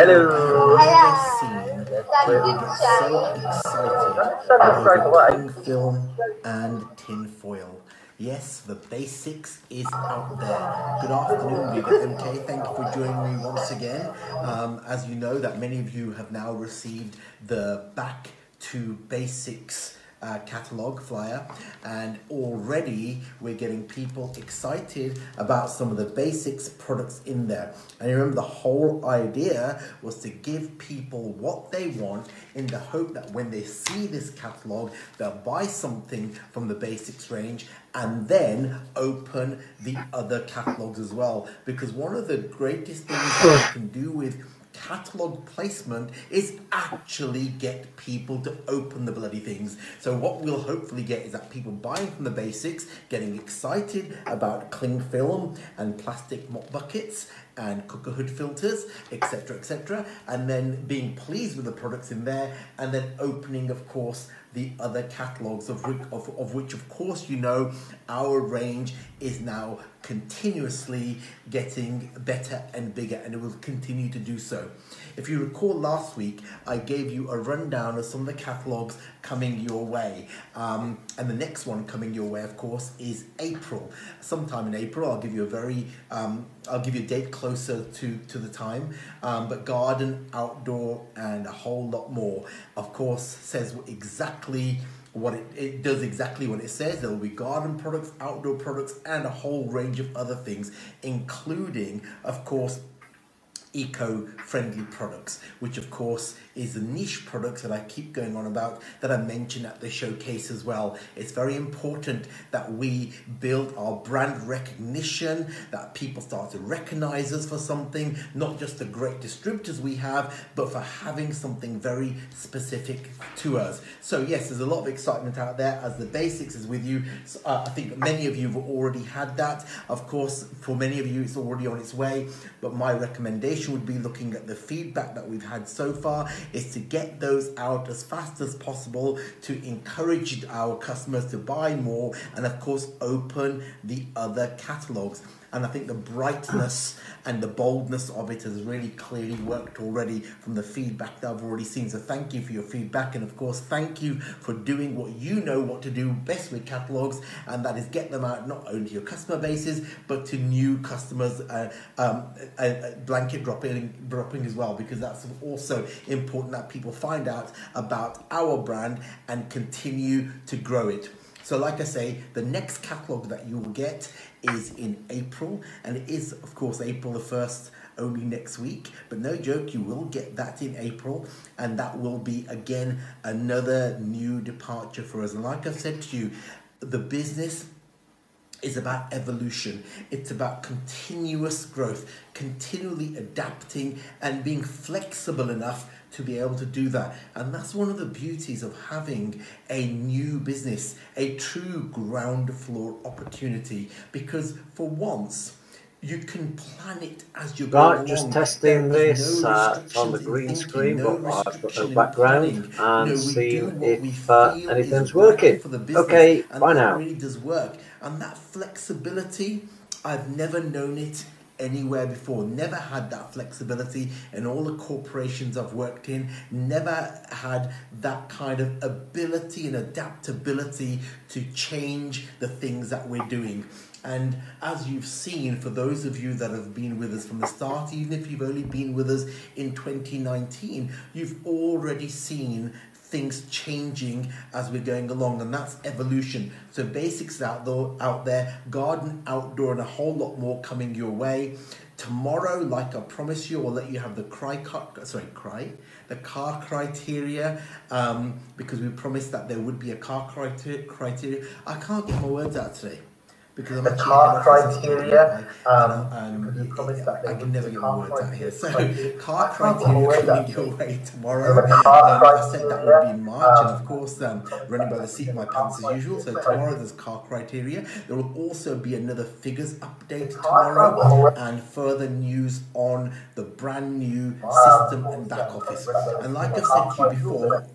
Hello. Scene people get so excited over cling film and tin foil. Yes, the basics is out there. Good afternoon, Viva MK. Thank you for joining me once again. As you know, that many of you have now received the Back to Basics catalog flyer, and already we're getting people excited about some of the basics products in there. And you remember, the whole idea was to give people what they want in the hope that when they see this catalog, they'll buy something from the basics range and then open the other catalogs as well. Because one of the greatest things that you can do with catalog placement is actually get people to open the bloody things. So what we'll hopefully get is that people buying from the basics, getting excited about cling film and plastic mop buckets and cooker hood filters, etc., and then being pleased with the products in there, and then opening, of course, the other catalogs of which, of course, you know, our range is now continuously getting better and bigger, and it will continue to do so. If you recall, last week I gave you a rundown of some of the catalogs coming your way, and the next one coming your way, of course, is April. Sometime in April, I'll give you a date closer to the time, but garden, outdoor, and a whole lot more, of course, says exactly what it does, exactly what it says. There will be garden products, outdoor products, and a whole range of other things, including, of course, eco-friendly products, which of course is the niche products that I keep going on about, that I mentioned at the showcase as well. It's very important that we build our brand recognition, that people start to recognize us for something, not just the great distributors we have, but for having something very specific to us. So yes, there's a lot of excitement out there as the basics is with you. I think many of you have already had that. Of course, for many of you, it's already on its way, but my recommendation would be, looking at the feedback that we've had so far, is to get those out as fast as possible to encourage our customers to buy more, and of course open the other catalogs. And I think the brightness and the boldness of it has really clearly worked already from the feedback that I've already seen. So thank you for your feedback, and of course thank you for doing what you know what to do best with catalogs, and that is get them out not only to your customer bases but to new customers, blanket dropping as well, because that's also important that people find out about our brand and continue to grow it. So like I say, the next catalogue that you will get is in April, and it is, of course, April the 1st, only next week, but no joke, you will get that in April, and that will be, again, another new departure for us. And like I've said to you, the business is about evolution. It's about continuous growth, continually adapting and being flexible enough to be able to do that. And that's one of the beauties of having a new business, a true ground floor opportunity, because for once, you can plan it as you go along. Just testing this on the green screen, but I've got no background, and seeing if anything's working. Okay, bye now. That really does work. And that flexibility, I've never known it anywhere before. Never had that flexibility in all the corporations I've worked in. Never had that kind of ability and adaptability to change the things that we're doing. And as you've seen, for those of you that have been with us from the start, even if you've only been with us in 2019, you've already seen things changing as we're going along, and that's evolution. So basics out there, garden, outdoor, and a whole lot more coming your way. Tomorrow, like I promised you, I'll let you have the car criteria, because we promised that there would be a car criteria. I can't get my words out today, because I'm the car criteria, I can never get my words out here. So, car criteria coming your way tomorrow. I said that would be in March, and of course, running by the seat of my pants as usual. So tomorrow there's car criteria. There will also be another figures update tomorrow, and further news on the brand new system and back office. And like I've said to you before,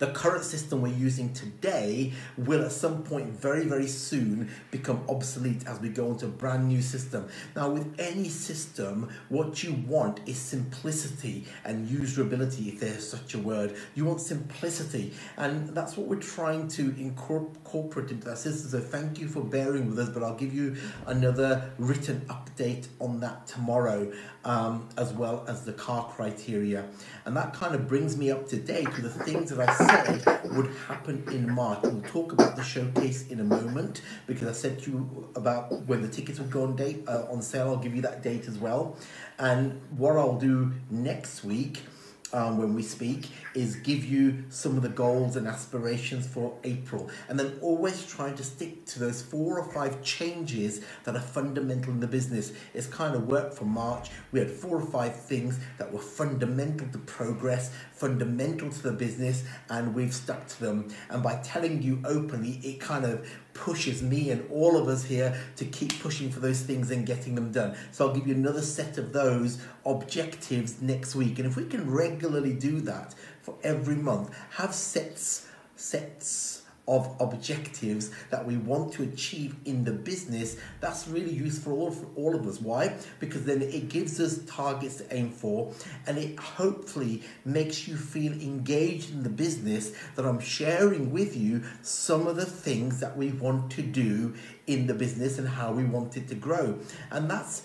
The current system we're using today will at some point very, very soon become obsolete as we go into a brand new system. Now, with any system, what you want is simplicity and usability, if there's such a word. You want simplicity, and that's what we're trying to incorporate into that system. So thank you for bearing with us, but I'll give you another written update on that tomorrow, as well as the car criteria. And that kind of brings me up to date with the things that I said would happen in March. We'll talk about the showcase in a moment, because I said to you about when the tickets would go on sale. I'll give you that date as well. And what I'll do next week, when we speak, is give you some of the goals and aspirations for April, and then always trying to stick to those 4 or 5 changes that are fundamental in the business. It's kind of worked for March. We had 4 or 5 things that were fundamental to progress, fundamental to the business, and we've stuck to them. And by telling you openly, it kind of pushes me and all of us here to keep pushing for those things and getting them done. So I'll give you another set of those objectives next week, and if we can regularly do that for every month, have sets of objectives that we want to achieve in the business, that's really useful for all of us. Why? Because then it gives us targets to aim for, and it hopefully makes you feel engaged in the business, that I'm sharing with you some of the things that we want to do in the business and how we want it to grow. And that's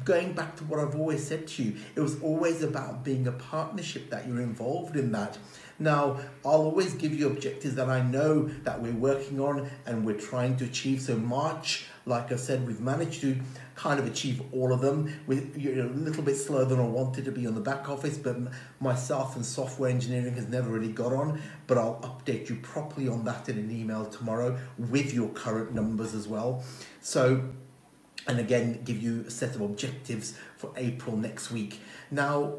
going back to what I've always said to you. It was always about being a partnership, that you're involved in that. Now, I'll always give you objectives that I know that we're working on and we're trying to achieve. So March, like I said, we've managed to kind of achieve all of them. We're a little bit slower than I wanted to be on the back office, but myself and software engineering has never really got on. But I'll update you properly on that in an email tomorrow with your current numbers as well. So, and again, give you a set of objectives for April next week. Now,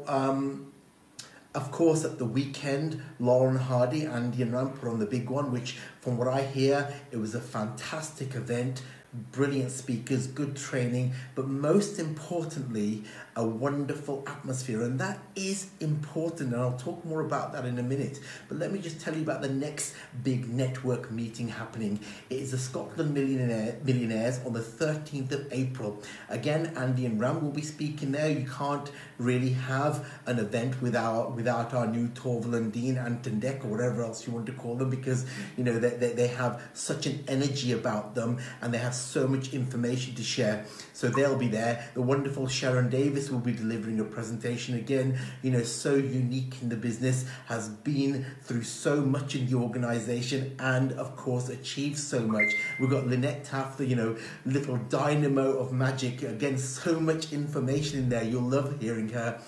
of course, at the weekend, Lauren Hardy, Andy and Ram put on the big one, which from what I hear, it was a fantastic event. Brilliant speakers, good training, but most importantly, a wonderful atmosphere. And that is important, and I'll talk more about that in a minute. But let me just tell you about the next big network meeting happening. It is the Scotland Millionaires on the 13th of April. Again, Andy and Ram will be speaking there. You can't really have an event without our new Torval and Dean, Anton Deck, or whatever else you want to call them, because you know they have such an energy about them, and they have so much information to share. So they'll be there. The wonderful Sharon Davis will be delivering a presentation again, you know, so unique in the business, has been through so much in the organization, and of course achieved so much. We've got Lynette Taft, the, you know, little dynamo of magic. Again, so much information in there. You'll love hearing her.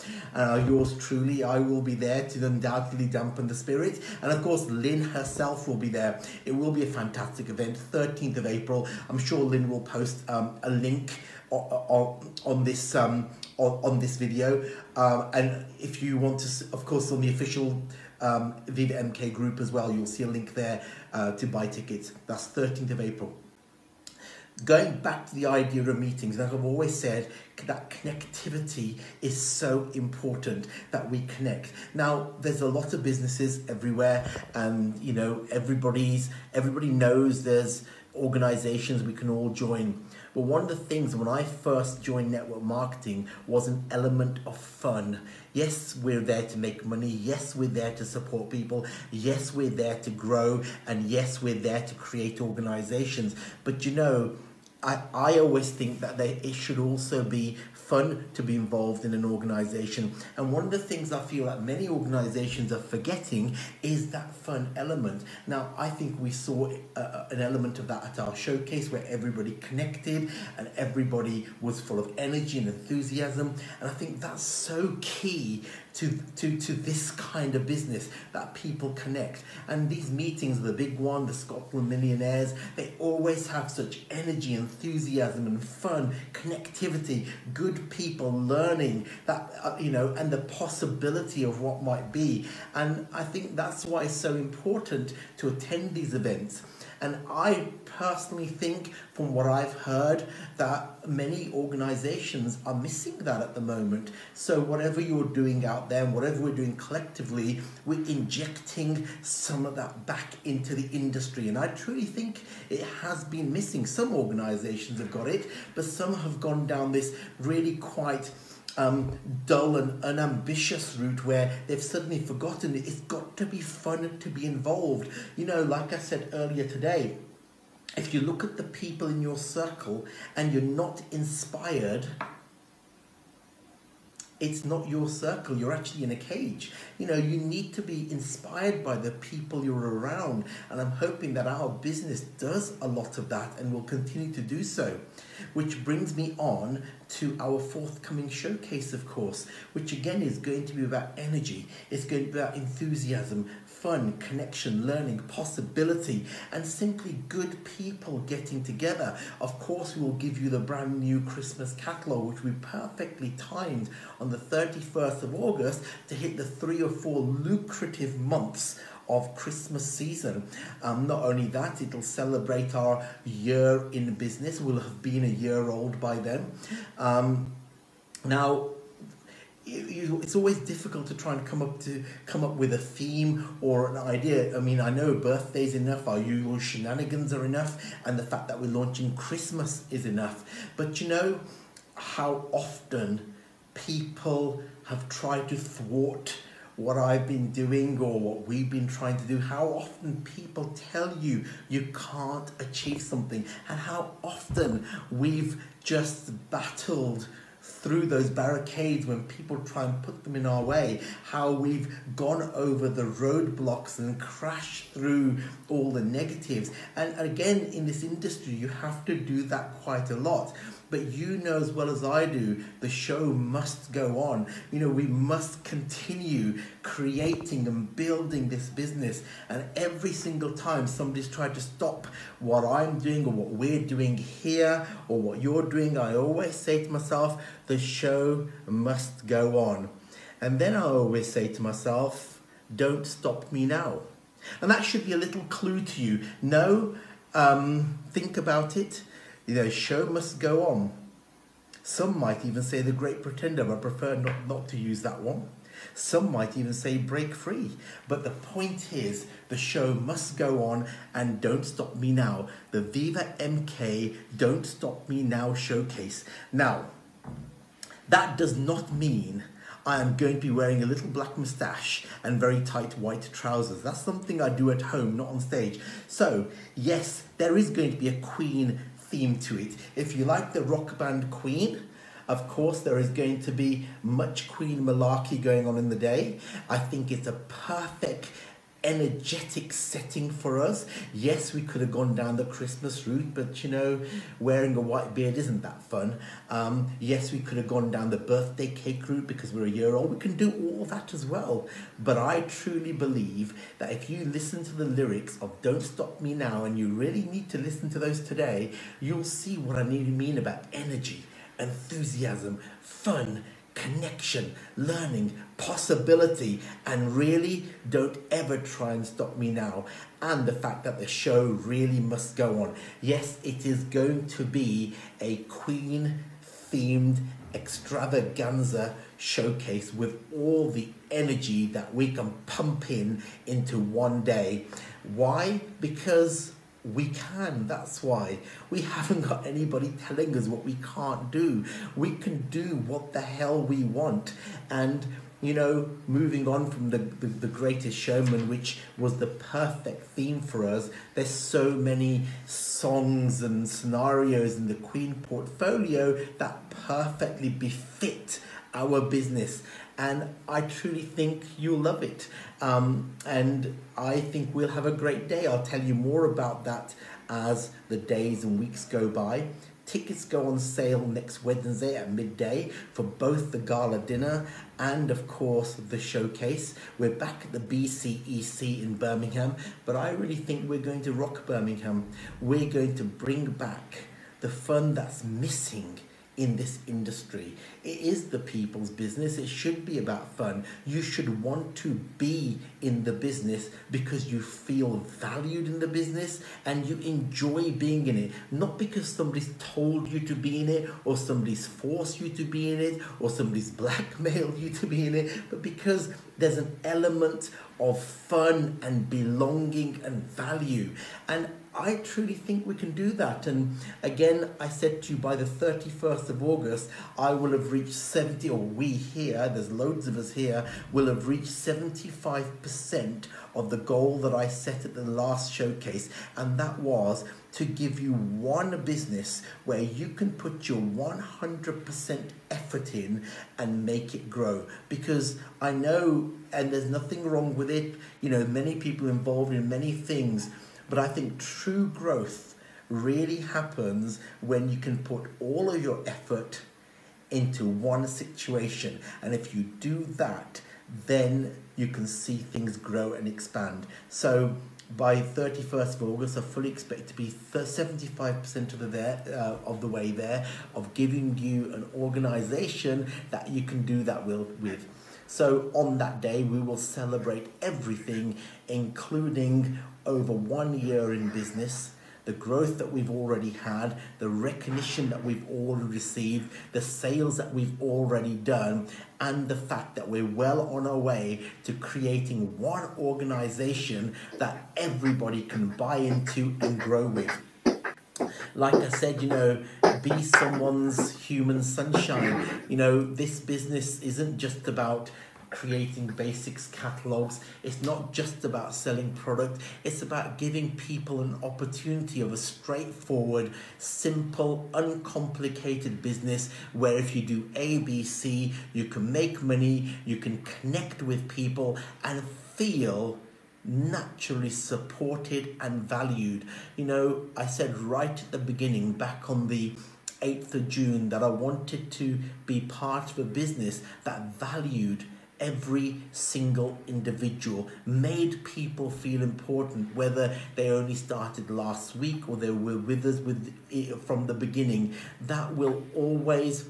Yours truly, I will be there to undoubtedly dampen the spirit. And of course, Lynn herself will be there. It will be a fantastic event, 13th of April. I'm sure Lynn will post a link on this video, and if you want to, of course, on the official Viva MK group as well, you'll see a link there to buy tickets. That's 13th of April. Going back to the idea of meetings, like I've always said, that connectivity is so important, that we connect. Now, there's a lot of businesses everywhere, and you know, everybody knows there's organizations we can all join. But one of the things when I first joined network marketing was an element of fun. Yes, we're there to make money. Yes, we're there to support people. Yes, we're there to grow. And yes, we're there to create organizations. But you know, I always think that it should also be fun to be involved in an organization. And one of the things I feel that many organizations are forgetting is that fun element. Now, I think we saw an element of that at our showcase, where everybody connected and everybody was full of energy and enthusiasm. And I think that's so key to this kind of business, that people connect. And these meetings, the big one, the Scotland Millionaires, they always have such energy, enthusiasm and fun, connectivity, good people learning, that you know, and the possibility of what might be. And I think that's why it's so important to attend these events. And I personally think, from what I've heard, that many organizations are missing that at the moment. So whatever you're doing out there, and whatever we're doing collectively, we're injecting some of that back into the industry. And I truly think it has been missing. Some organizations have got it, but some have gone down this really quite dull and unambitious route where they've suddenly forgotten it's got to be fun to be involved. You know, like I said earlier today, if you look at the people in your circle and you're not inspired, it's not your circle. You're actually in a cage. You know, you need to be inspired by the people you're around. And I'm hoping that our business does a lot of that and will continue to do so. Which brings me on to our forthcoming showcase, of course, which again is going to be about energy. It's going to be about enthusiasm, fun, connection, learning, possibility, and simply good people getting together. Of course, we will give you the brand new Christmas catalogue, which we perfectly timed on the 31st of August to hit the 3 or 4 lucrative months of Christmas season. Not only that, it'll celebrate our year in business. We'll have been a year old by then. Now, it's always difficult to try and come up with a theme or an idea. I mean, I know birthdays enough, our usual shenanigans are enough, and the fact that we're launching Christmas is enough. But you know how often people have tried to thwart what I've been doing or what we've been trying to do, how often people tell you you can't achieve something, and how often we've just battled through those barricades when people try and put them in our way, how we've gone over the roadblocks and crashed through all the negatives. And again, in this industry, you have to do that quite a lot. But you know as well as I do, the show must go on. You know, we must continue creating and building this business. And every single time somebody's tried to stop what I'm doing or what we're doing here or what you're doing, I always say to myself, the show must go on. And then I always say to myself, don't stop me now. And that should be a little clue to you. No, think about it. The show must go on. Some might even say The Great Pretender, but I prefer not to use that one. Some might even say Break Free. But the point is, the show must go on, and Don't Stop Me Now. The Viva MK Don't Stop Me Now showcase. Now, that does not mean I am going to be wearing a little black moustache and very tight white trousers. That's something I do at home, not on stage. So, yes, there is going to be a Queen theme to it. If you like the rock band Queen, of course there is going to be much Queen malarkey going on in the day. I think it's a perfect energetic setting for us. Yes, we could have gone down the Christmas route, but you know, wearing a white beard isn't that fun. Yes, we could have gone down the birthday cake route because we're a year old. We can do all that as well. But I truly believe that if you listen to the lyrics of Don't Stop Me Now, and you really need to listen to those today, you'll see what I mean about energy, enthusiasm, fun, connection, learning, possibility, and really don't ever try and stop me now. And the fact that the show really must go on. Yes, it is going to be a Queen themed extravaganza showcase with all the energy that we can pump into one day. Why? Because we can. That's why. We haven't got anybody telling us what we can't do. We can do what the hell we want. And you know, moving on from the Greatest Showman, which was the perfect theme for us, there's so many songs and scenarios in the Queen portfolio that perfectly befit our business. And I truly think you'll love it. And I think we'll have a great day. I'll tell you more about that as the days and weeks go by. Tickets go on sale next Wednesday at midday for both the gala dinner and, of course, the showcase. We're back at the BCEC in Birmingham, but I really think we're going to rock Birmingham. We're going to bring back the fun that's missing in this industry. It is the people's business. It should be about fun. You should want to be in the business because you feel valued in the business and you enjoy being in it. Not because somebody's told you to be in it, or somebody's forced you to be in it, or somebody's blackmailed you to be in it, but because there's an element of fun and belonging and value. And I truly think we can do that. And again, I said to you, by the 31st of August, I will have reached 70, or we here, there's loads of us here, will have reached 75% of the goal that I set at the last showcase. And that was to give you one business where you can put your 100% effort in and make it grow. Because I know, and there's nothing wrong with it, you know, many people involved in many things, but I think true growth really happens when you can put all of your effort into one situation. And if you do that, then you can see things grow and expand. So by 31st of August, I fully expect to be 75% of the way there, of giving you an organization that you can do that with. So on that day, we will celebrate everything, including over 1 year in business, the growth that we've already had, the recognition that we've already received, the sales that we've already done, and the fact that we're well on our way to creating one organization that everybody can buy into and grow with. Like I said, you know, be someone's human sunshine. You know, this business isn't just about creating basics catalogs. It's not just about selling product. It's about giving people an opportunity of a straightforward, simple, uncomplicated business where if you do A, B, C, you can make money, you can connect with people and feel naturally supported and valued. You know, I said right at the beginning, back on the 8th of June, that I wanted to be part of a business that valued every single individual, made people feel important, whether they only started last week or they were with us from the beginning. That will always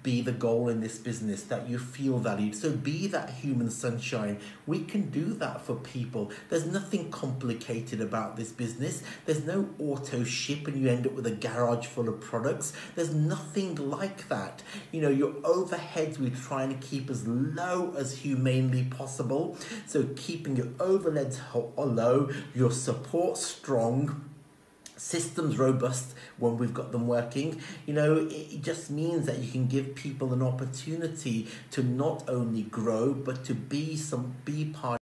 be the goal in this business, that you feel valued. So be that human sunshine. We can do that for people. There's nothing complicated about this business. There's no auto ship and you end up with a garage full of products. There's nothing like that. You know, your overheads, we try and keep as low as humanly possible. So keeping your overheads low, your support strong, systems robust when we've got them working. You know, it just means that you can give people an opportunity to not only grow, but to be part